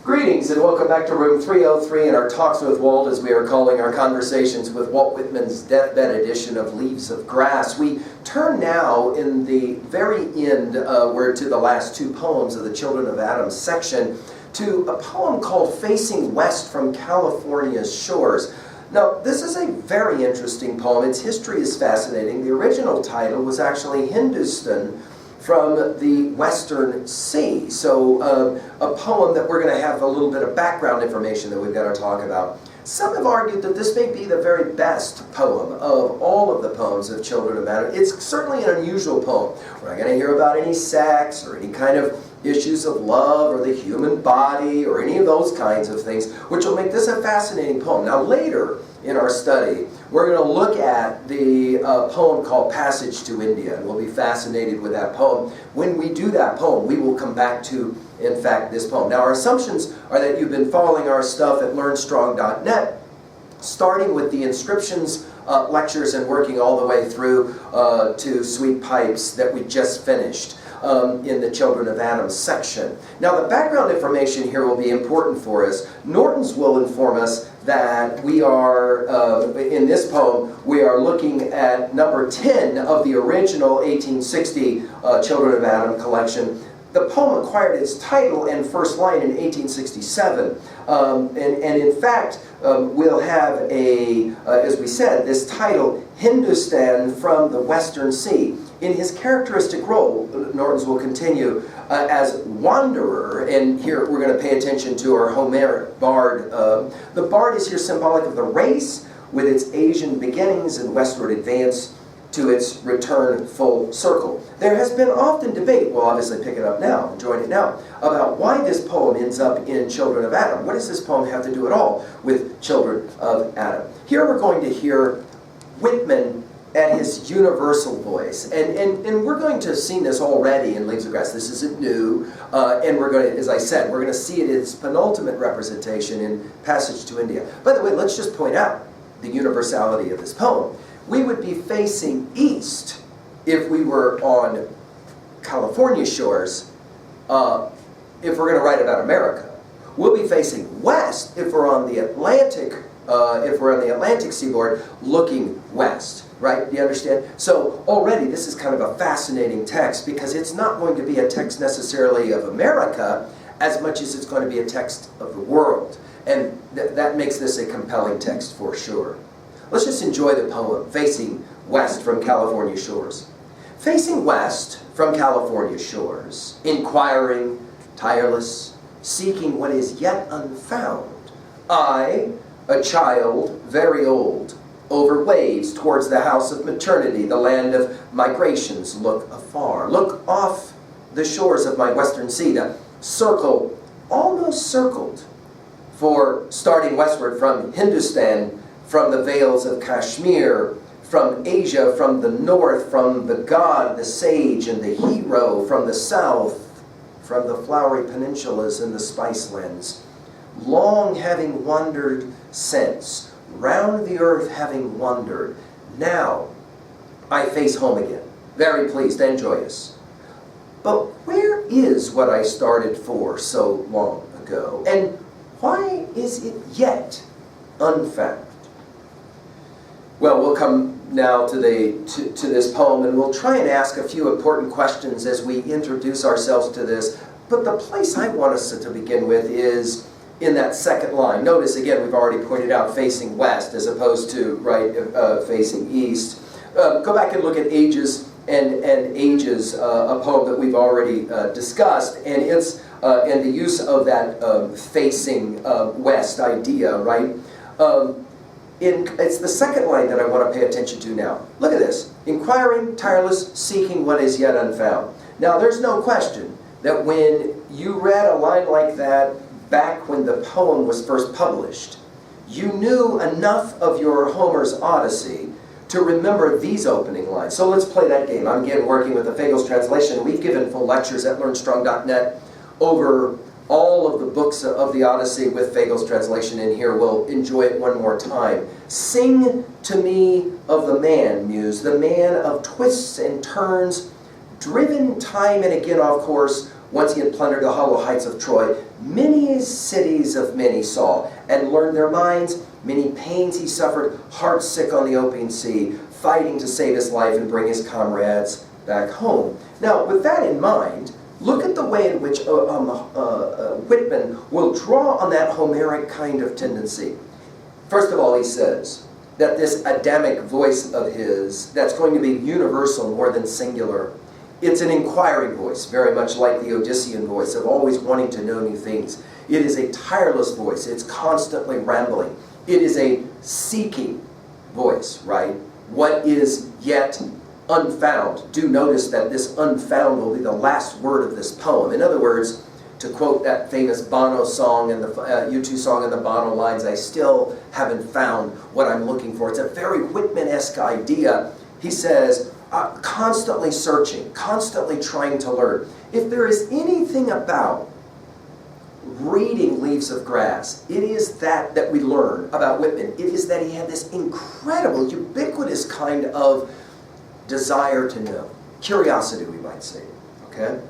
Greetings and welcome back to room 303 in our Talks with Walt, as we are calling our conversations with Walt Whitman's deathbed edition of Leaves of Grass. We turn now in the very end, we're to the last two poems of the Children of Adam section, to a poem called Facing West from California's Shores. Now, this is a very interesting poem. Its history is fascinating. The original title was actually Hindustan from the Western Sea. So a poem that we're going to have a little bit of background information that we've got to talk about. Some have argued that this may be the very best poem of all of the poems of Children of Adam. It's certainly an unusual poem. We're not going to hear about any sex or any kind of issues of love or the human body or any of those kinds of things, which will make this a fascinating poem. Now later in our study, we're going to look at the poem called Passage to India, and we'll be fascinated with that poem. When we do that poem, we will come back to, in fact, this poem. Now our assumptions are that you've been following our stuff at learnstrong.net, starting with the inscriptions lectures and working all the way through to Sweet Pipes that we just finished in the Children of Adam section. Now the background information here will be important for us. Norton's will inform us that we are, in this poem, we are looking at number 10 of the original 1860 Children of Adam collection. The poem acquired its title and first line in 1867, and in fact, we'll have as we said, this title, Hindustan from the Western Sea. In his characteristic role, Norton's will continue as wanderer, and here we're going to pay attention to our Homeric bard. The bard is here symbolic of the race, with its Asian beginnings and westward advance to its return full circle. There has been often debate, we'll obviously pick it up now, join it now, about why this poem ends up in Children of Adam. What does this poem have to do at all with Children of Adam? Here we're going to hear Whitman at his universal voice. And we're going to have seen this already in Leaves of Grass. This isn't new. And we're going to, as I said, we're going to see it in its penultimate representation in Passage to India. By the way, let's just point out the universality of this poem. We would be facing east if we were on California shores, if we're going to write about America. We'll be facing west if we're on the Atlantic seaboard looking west. Right? Do you understand? So already this is kind of a fascinating text, because it's not going to be a text necessarily of America as much as it's going to be a text of the world. And that makes this a compelling text for sure. Let's just enjoy the poem, Facing West from California Shores. Facing west from California shores, inquiring, tireless, seeking what is yet unfound, I, a child very old, over waves towards the house of maternity, the land of migrations, look afar. Look off the shores of my western sea, the circle almost circled, for starting westward from Hindustan, from the vales of Kashmir, from Asia, from the north, from the god, the sage, and the hero, from the south, from the flowery peninsulas and the spice lands, long having wandered since, round the earth having wandered, now I face home again, very pleased and joyous. But where is what I started for so long ago? And why is it yet unfound? Well, we'll come now to this poem, and we'll try and ask a few important questions as we introduce ourselves to this. But the place I want us to begin with is in that second line. Notice again, we've already pointed out facing west as opposed to facing east. Go back and look at Ages and Ages, a poem that we've already discussed, and it's and the use of that facing west idea, right? It's the second line that I want to pay attention to now. Look at this. Inquiring, tireless, seeking what is yet unfound. Now, there's no question that when you read a line like that back when the poem was first published, you knew enough of your Homer's Odyssey to remember these opening lines. So let's play that game. I'm again working with the Fagel's translation. We've given full lectures at learnstrong.net over all of the books of the Odyssey with Fagel's translation in here. We'll enjoy it one more time. Sing to me of the man, Muse, the man of twists and turns, driven time and again, of course, Once he had plundered the hollow heights of Troy, many cities of many saw, and learned their minds. Many pains he suffered, heart sick on the open sea, fighting to save his life and bring his comrades back home. Now, with that in mind, look at the way in which Whitman will draw on that Homeric kind of tendency. First of all, he says that this Adamic voice of his, that's going to be universal more than singular. It's an inquiring voice, very much like the Odyssean voice of always wanting to know new things. It is a tireless voice. It's constantly rambling. It is a seeking voice, right? What is yet unfound. Do notice that this unfound will be the last word of this poem. In other words, to quote that famous Bono song and the U2 song and the Bono lines, I still haven't found what I'm looking for. It's a very Whitman-esque idea. He says, constantly searching, constantly trying to learn. If there is anything about reading Leaves of Grass, it is that we learn about Whitman. It is that he had this incredible, ubiquitous kind of desire to know. Curiosity, we might say. Okay?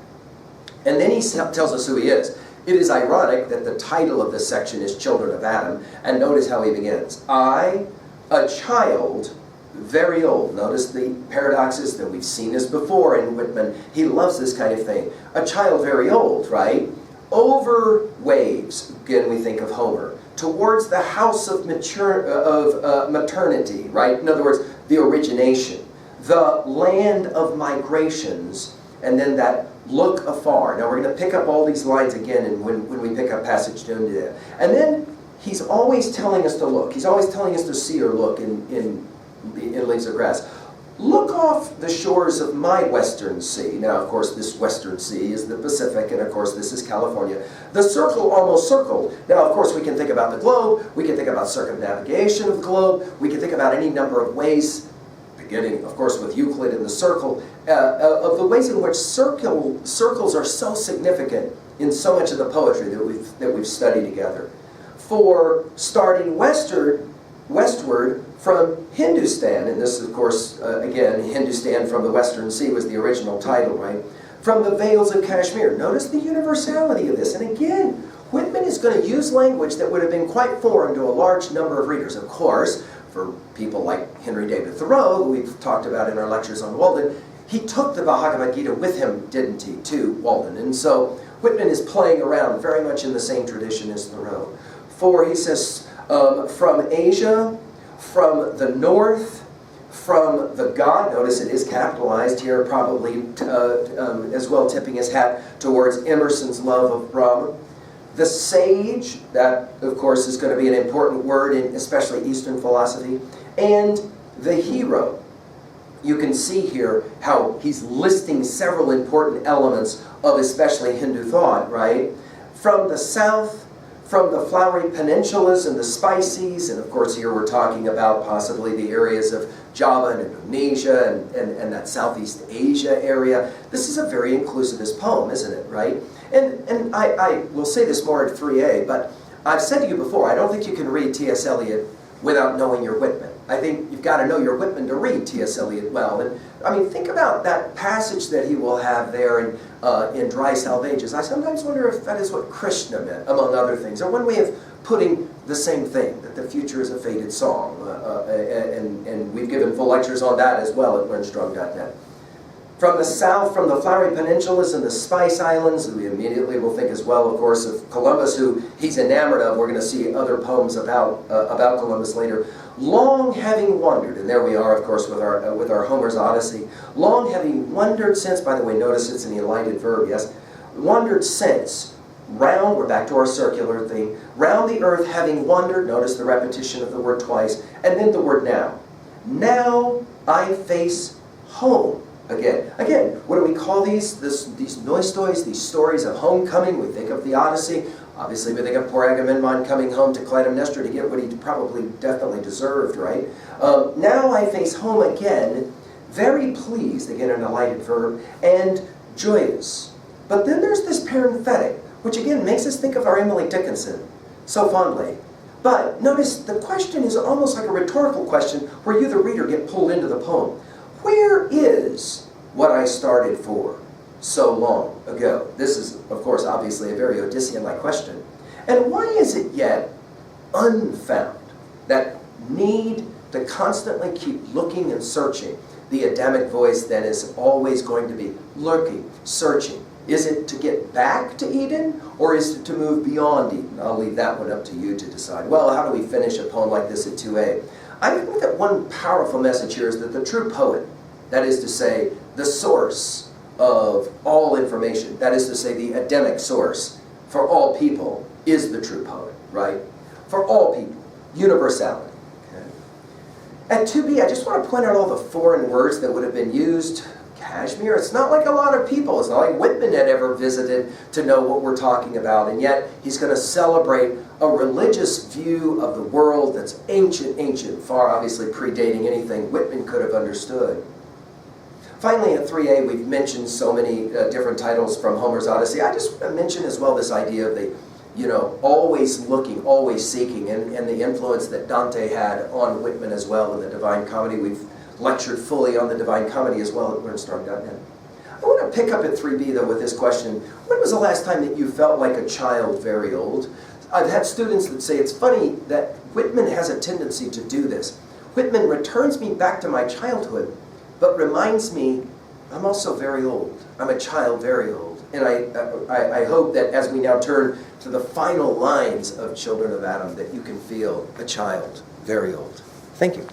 And then he tells us who he is. It is ironic that the title of this section is Children of Adam, and notice how he begins. I, a child, very old. Notice the paradoxes that we've seen this before in Whitman. He loves this kind of thing. A child very old, right? Over waves, again we think of Homer, towards the house of maternity, right? In other words, the origination, the land of migrations, and then that look afar. Now we're going to pick up all these lines again and when we pick up passage 2 today. And then he's always telling us to look. He's always telling us to see or look in Leaves of Grass. Look off the shores of my western sea. Now, of course, this western sea is the Pacific, and of course, this is California. The circle almost circled. Now, of course, we can think about the globe. We can think about circumnavigation of the globe. We can think about any number of ways, beginning, of course, with Euclid and the circle, of the ways in which circles are so significant in so much of the poetry that we've studied together. For starting westward from Hindustan, and this, of course, again, Hindustan from the Western Sea was the original title, right? From the vales of Kashmir. Notice the universality of this. And again, Whitman is going to use language that would have been quite foreign to a large number of readers. Of course, for people like Henry David Thoreau, who we've talked about in our lectures on Walden, he took the Bhagavad Gita with him, didn't he, to Walden. And so Whitman is playing around very much in the same tradition as Thoreau. For, he says, from Asia, from the north, from the god, notice it is capitalized here, probably as well tipping his hat towards Emerson's love of Brahma. The sage, that of course is going to be an important word in especially Eastern philosophy, and the hero. You can see here how he's listing several important elements of especially Hindu thought, right? From the south, from the flowery peninsulas and the spices, and of course here we're talking about possibly the areas of Java and Indonesia and that Southeast Asia area. This is a very inclusivist poem, isn't it, right? And I will say this more at 3A, but I've said to you before, I don't think you can read T.S. Eliot without knowing your Whitman. I think you've got to know your Whitman to read T.S. Eliot well. And I mean, think about that passage that he will have there in Dry Salvages. I sometimes wonder if that is what Krishna meant, among other things, or one way of putting the same thing, that the future is a faded song. And we've given full lectures on that as well at learnstrong.net. From the south, from the flowery peninsulas and the Spice Islands, we immediately will think as well, of course, of Columbus, who he's enamored of. We're going to see other poems about Columbus later. Long having wandered, and there we are, of course, with our Homer's Odyssey. Long having wandered since, by the way, notice it's an elided verb, yes? Wandered since, round, we're back to our circular thing, round the earth having wandered, notice the repetition of the word twice, and then the word now. Now I face home. Again, what do we call these Nostoi, these stories of homecoming? We think of the Odyssey. Obviously, we think of poor Agamemnon coming home to Clytemnestra to get what he probably definitely deserved, right? Now I face home again, very pleased, again an elided verb, and joyous. But then there's this parenthetic, which again makes us think of our Emily Dickinson so fondly. But notice the question is almost like a rhetorical question where you, the reader, get pulled into the poem. Where is what I started for? so long ago? This is, of course, obviously a very Odyssean-like question. And why is it yet unfound? That need to constantly keep looking and searching, the Adamic voice that is always going to be lurking, searching. Is it to get back to Eden, or is it to move beyond Eden? I'll leave that one up to you to decide. Well, how do we finish a poem like this at 2A? I think that one powerful message here is that the true poet, that is to say, the source of all information, that is to say, the Adamic source for all people, is the true poet, right? For all people, universality. Okay? At 2B, I just want to point out all the foreign words that would have been used. Kashmir, it's not like a lot of people, it's not like Whitman had ever visited to know what we're talking about, and yet he's going to celebrate a religious view of the world that's ancient, far obviously predating anything Whitman could have understood. Finally, at 3A, we've mentioned so many different titles from Homer's Odyssey. I just want to mention as well this idea of the, always looking, always seeking, and the influence that Dante had on Whitman as well in the Divine Comedy. We've lectured fully on the Divine Comedy as well at learnstorm.net. I want to pick up at 3B though with this question. When was the last time that you felt like a child very old? I've had students that say it's funny that Whitman has a tendency to do this. Whitman returns me back to my childhood, but reminds me I'm also very old. I'm a child very old. And I hope that as we now turn to the final lines of Children of Adam, that you can feel a child very old. Thank you.